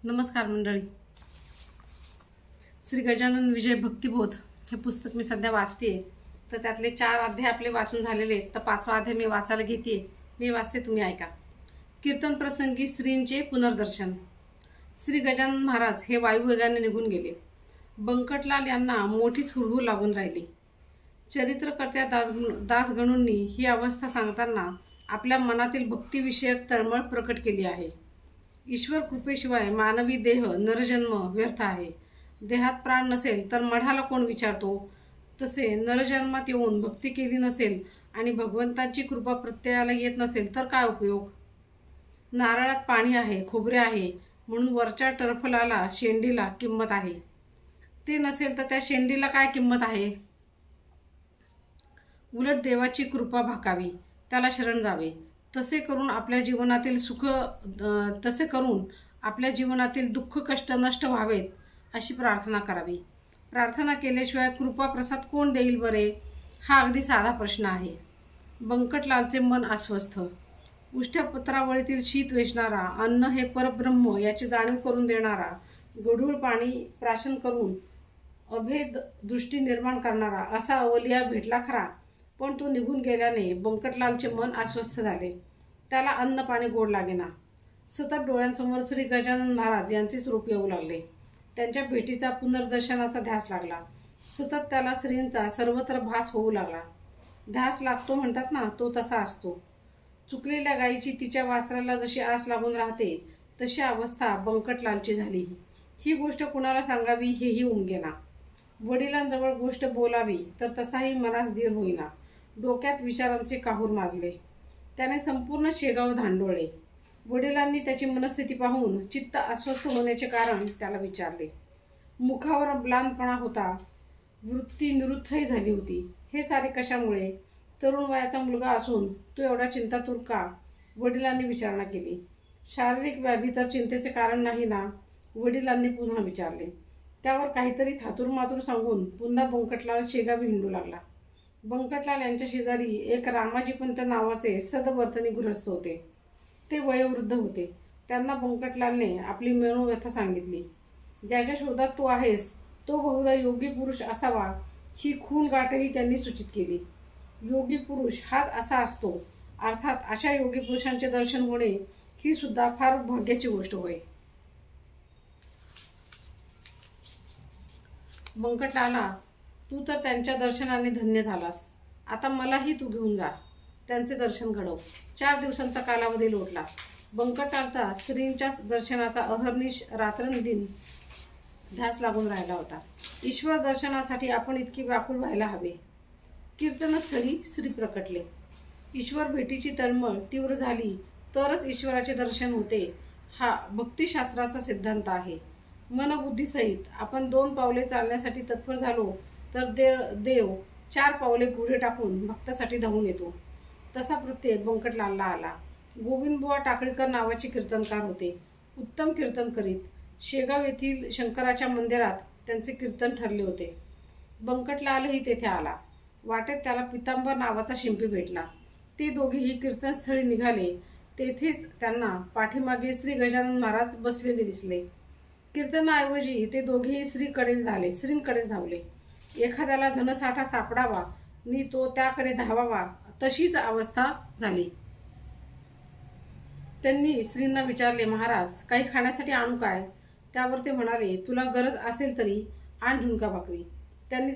नमस्कार मंडळी. श्री गजानन विजय भक्तिबोध हे पुस्तक मी सध्या वाचते. तर त्यातले 4 अध्याय आपले वाचून झालेले. तर 5वा अध्याय मी वाचायला घेते. मी वाचते, तुम्ही ऐका. कीर्तन प्रसंगी श्रींचे पुनर्दर्शन. श्री गजानन महाराज हे वायुवेगाने निघून गेले. बंकटलाल यांना मोठीच हुरहूर लागून राहिली. चरित्रकर्त्या दासगणूंनी ही अवस्था सांगताना आपल्या मनातील भक्तिविषयक तळमळ प्रकट केली आहे. ईश्वर कृपेशिवाय मानवी देह नरजन्म व्यर्थ आहे. देहात प्राण नसेल तर मढाला कोण विचारतो. तसे नरजन्मात येऊन भक्ती केली नसेल आणि भगवंताची कृपा प्रत्ययाला येत नसेल तर काय उपयोग. नारळात पाणी आहे, खोबरे आहे म्हणून वरच्या टरफलाला शेंडीला किंमत आहे. ते नसेल तर त्या शेंडीला काय किंमत आहे. उलट देवाची कृपा भाकावी, त्याला शरण जावे. तसे करून आपल्या जीवनातील दुःख कष्ट नष्ट व्हावेत अशी प्रार्थना करावी. प्रार्थना केल्याशिवाय कृपा प्रसाद कोण देईल बरे, हा अगदी साधा प्रश्न आहे. बंकटलालचे मन अस्वस्थ. उष्ट्या पत्रावळीतील शीत वेचणारा, अन्न हे परब्रह्म याची जाणीव करून देणारा, गढूळ पाणी प्राशन करून अभेद दृष्टी निर्माण करणारा असा अवलिया भेटला खरा, पण तो निघून गेल्याने बंकटलालचे मन अस्वस्थ झाले. त्याला अन्न पाणी गोड लागेना. सतत डोळ्यांसमोर श्री गजानन महाराज यांचेच रूप येऊ लागले. त्यांच्या भेटीचा पुनर्दर्शनाचा ध्यास लागला. सतत त्याला श्रींचा सर्वत्र भास होऊ लागला. ध्यास लागतो म्हणतात ना, तो तसा असतो. चुकलेल्या गायीची तिच्या वासराला जशी आस लागून राहते तशी अवस्था बंकटलालची झाली. ही गोष्ट कुणाला सांगावी हेही उमगेना. वडिलांजवळ गोष्ट बोलावी तर तसाही मनास धीर होईना. डोक्यात विचारांचे काहूर माजले. त्याने संपूर्ण शेगाव धांडोळले. वडिलांनी त्याची मनस्थिती पाहून चित्त अस्वस्थ होण्याचे कारण त्याला विचारले. मुखावर म्लानपणा होता. वृत्ती निरुत्साही झाली होती. हे सारे कशामुळे. तरुण वयाचा मुलगा असून तो एवढा चिंतातूर का, वडिलांनी विचारणा केली. शारीरिक व्याधी तर चिंतेचे कारण नाही ना, वडिलांनी पुन्हा विचारले. त्यावर काहीतरी थातूरमातूर सांगून पुन्हा बंकटलाल शेगावी हिंडू लागला. बंकटलाल यांच्या शेजारी एक रामाजीपंत नावाचे सदवर्तनी गृहस्थ होते. ते वयोवृद्ध होते. त्यांना बंकटलालने आपली मनोव्यथा सांगितली. ज्याच्या शोधात तू आहेस तो बहुधा योगी पुरुष असावा ही खूण गाठही त्यांनी सूचित केली. योगी पुरुष हाच असा असतो. अर्थात अशा योगी पुरुषांचे दर्शन होणे ही सुद्धा फार भाग्याची गोष्ट होय. बंकटलाला, तू तर त्यांच्या दर्शनाने धन्य झालास. आता मलाही तू घेऊन जा, त्यांचे दर्शन घडव. 4 दिवसांचा कालावधी लोटला. बंकटलालचा श्रींच्या दर्शनाचा अहर्निश रात्रंदिन ध्यास लागून राहिला होता. ईश्वर दर्शनासाठी आपण इतकी व्याकुळ व्हायला हवे. कीर्तनस्थळी श्री प्रकटले. ईश्वर भेटीची तळमळ तीव्र झाली तरच ईश्वराचे दर्शन होते, हा भक्तिशास्त्राचा सिद्धांत आहे. मनबुद्धीसहित आपण 2 पावले चालण्यासाठी तत्पर झालो तर देव 4 पावले पुढे टाकून भक्तासाठी धावून येतो. तसा प्रत्यय बंकटलालला आला. गोविंदबुवा टाकळीकर नावाचे कीर्तनकार होते. उत्तम कीर्तन करीत. शेगाव येथील शंकराच्या मंदिरात त्यांचे कीर्तन ठरले होते. बंकटलालही तेथे आला. वाटेत त्याला पितांबर नावाचा शिंपी भेटला. ते दोघेही कीर्तनस्थळी निघाले. तेथेच त्यांना पाठीमागे श्री गजानन महाराज बसलेले दिसले. कीर्तनाऐवजी ते दोघेही श्रींकडेच धावले. एखाद्याला धनसाठा सापडावा नि तो त्याकडे धावावा तशीच अवस्था झाली. त्यांनी श्रींना विचारले, महाराज काही खाण्यासाठी आणू काय. त्यावर ते म्हणाले, तुला गरज असेल तरी आण झुणका भाकरी. त्यांनी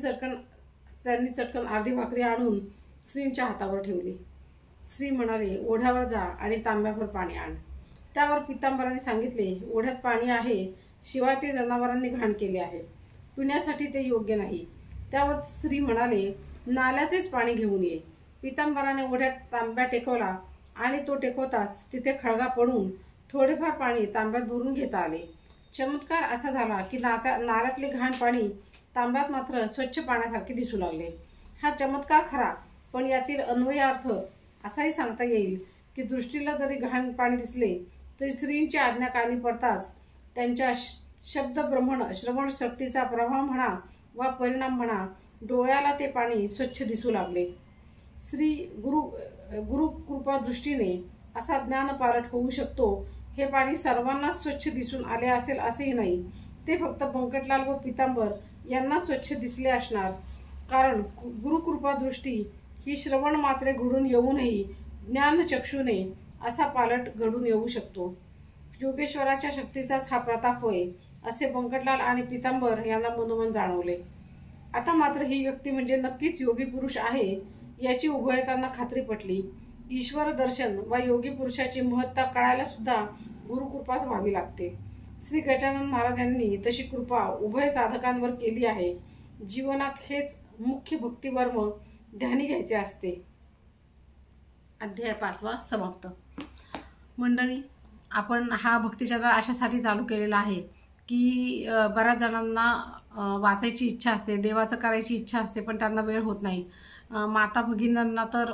चटकन अर्धी भाकरी आणून श्रींच्या हातावर ठेवली. श्री म्हणाले, ओढ्यावर जा आणि तांब्याभर पाणी आण. त्यावर पितांबराने सांगितले, ओढ्यात पाणी आहे, शिवाय ते जनावरांनी घाण केले आहे, पिण्यासाठी ते योग्य नाही. त्यावर श्री म्हणाले, नाल्याचेच पाणी घेऊन ये. पितांबराने ओढ्यात तांब्या टेकवला आणि तो टेकवताच तिथे खळगा पडून थोडेफार पाणी तांब्यात भरून घेता आले. चमत्कार असा झाला की नाल्यातले घाण पाणी तांब्यात मात्र स्वच्छ पाण्यासारखे दिसू लागले. हा चमत्कार खरा, पण यातील अन्वयार्थ असाही सांगता येईल की दृष्टीला जरी घाण पाणी दिसले तरी श्रींची आज्ञा कानी पडताच त्यांच्या शब्दब्रह्मण श्रवण शक्तीचा प्रभाव म्हणा वा परिणाम म्हणा, डोळ्याला ते पाणी स्वच्छ दिसू लागले. श्री गुरु कृपा दृष्टीने असा ज्ञानपारठ होऊ शकतो हे पाणी सर्वांनाच स्वच्छ दिसून आले असेल असेही नाही, ते फक्त बंकटलाल व पितांबर यांना स्वच्छ दिसले असणार. कारण गुरुकृपा दृष्टी ही श्रवण मात्रे घडून येऊनही ज्ञानचक्षुने असा पालट घडून येऊ शकतो. योगेश्वराच्या शक्तीचाच हा प्रताप होय, असे बंकटलाल आणि पितांबर यांना मनोमन जाणवले. आता मात्र ही व्यक्ती म्हणजे नक्कीच योगी पुरुष आहे याची उभयतांना खात्री पटली. ईश्वर दर्शन व योगी पुरुषाची महत्ता कळायला सुद्धा गुरुकृपाच व्हावी लागते. श्री गजानन महाराज यांनी तशी कृपा उभय साधकांवर केली आहे. जीवनात हेच मुख्य भक्तिवर्म ध्यानी घ्यायचे असते. अध्याय 5 समाप्त. मंडळी, आपण हा भक्ती चॅनल अशासाठी चालू केलेला आहे की बऱ्याच जणांना वाचायची इच्छा असते, देवाचं करायची इच्छा असते, पण त्यांना वेळ होत नाही. माता भगिनींना तर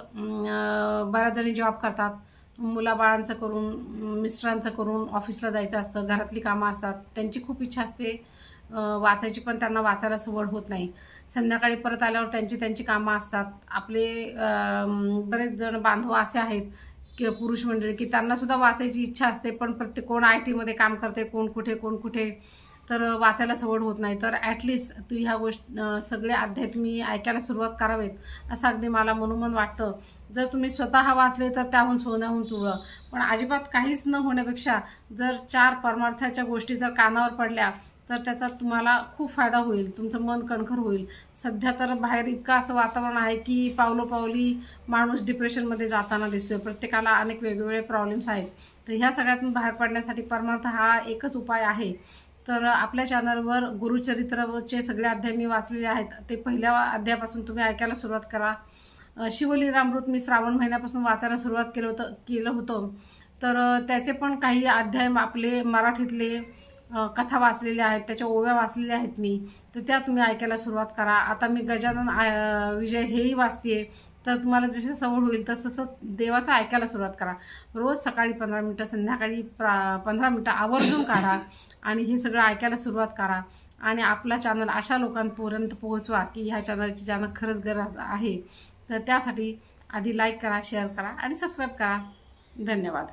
बऱ्याच जणी जॉब करतात, मुलाबाळांचं करून, मिस्टरांचं करून ऑफिसला जायचं असतं, घरातली कामं असतात, त्यांची खूप इच्छा असते वाचायची, पण त्यांना वाचायला सवड होत नाही. संध्याकाळी परत आल्यावर त्यांची कामं असतात. आपले बरेच जण बांधव असे आहेत की पुरुष मंडळी की त्यांना सुद्धा वाचायची इच्छा असते, पण प्रत्येक कोण IT मध्ये काम करते, कोण कुठे, तर वाचायला सवड होत नाही. तर ॲटलिस्ट तू ह्या सगळे अध्याय तुम्ही ऐकायला सुरुवात करावेत असं अगदी मला मनोमन वाटतं. जर तुम्ही स्वतः वाचले तर त्याहून सोन्याहून पिवळं, पण अजिबात काहीच न होण्यापेक्षा जर 4 परमार्थाच्या गोष्टी जर कानावर पडल्या तर त्याचा तुम्हाला खूप फायदा होईल, तुमचं मन कणखर होईल. सध्या तर बाहेर इतकं असं वातावरण आहे की पावलोपावली माणूस डिप्रेशनमध्ये जाताना दिसतोय. प्रत्येकाला अनेक वेगवेगळे प्रॉब्लेम्स आहेत. तर ह्या सगळ्यातून बाहेर पडण्यासाठी परमार्थ हा एकच उपाय आहे. तर आपल्या चॅनलवर गुरुचरित्रचे सगळे अध्याय मी वाचलेले आहेत. ते पहिल्या अध्यायापासून तुम्ही ऐकायला सुरुवात करा. शिवलीलामृत मी श्रावण महिन्यापासून वाचायला सुरुवात केलं होतं. तर त्याचे पण काही अध्याय आपले मराठीतले कथा वाचलेल्या आहेत, त्याच्या ओव्या वाचलेल्या आहेत मी, तर त्या तुम्ही ऐकायला सुरुवात करा. आता मी गजानन विजय हेही वाचते. तर तुम्हाला जशी सवड होईल तसं देवाचं ऐकायला सुरुवात करा. रोज सकाळी 15 मिनटं, संध्याकाळी 15 मिनटं आवर्जून काढा आणि हे सगळं ऐकायला सुरुवात करा. आणि आपला चॅनल अशा लोकांपर्यंत पोहोचवा की ह्या चॅनलची ज्यांना खरंच गरज आहे. तर त्यासाठी आधी लाईक करा, शेअर करा आणि सबस्क्राईब करा. धन्यवाद.